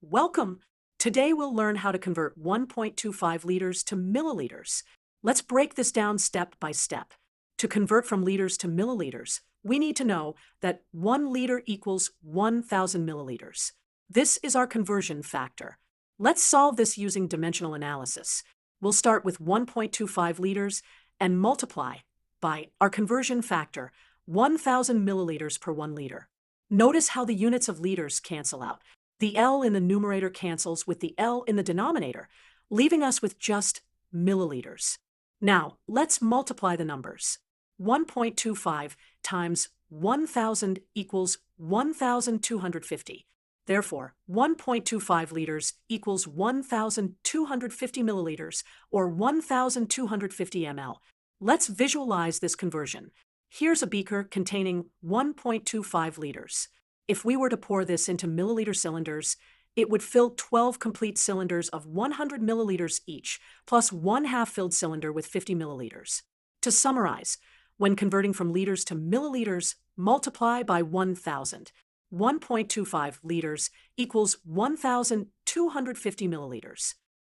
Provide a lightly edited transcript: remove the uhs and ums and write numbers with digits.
Welcome! Today we'll learn how to convert 1.25 liters to milliliters. Let's break this down step by step. To convert from liters to milliliters, we need to know that 1 liter equals 1,000 milliliters. This is our conversion factor. Let's solve this using dimensional analysis. We'll start with 1.25 liters and multiply by our conversion factor, 1,000 milliliters per 1 liter. Notice how the units of liters cancel out. The L in the numerator cancels with the L in the denominator, leaving us with just milliliters. Now, let's multiply the numbers. 1.25 times 1,000 equals 1,250. Therefore, 1.25 liters equals 1,250 milliliters, or 1,250 ml. Let's visualize this conversion. Here's a beaker containing 1.25 liters. If we were to pour this into milliliter cylinders, it would fill 12 complete cylinders of 100 milliliters each, plus one half-filled cylinder with 50 milliliters. To summarize, when converting from liters to milliliters, multiply by 1,000. 1.25 liters equals 1,250 milliliters.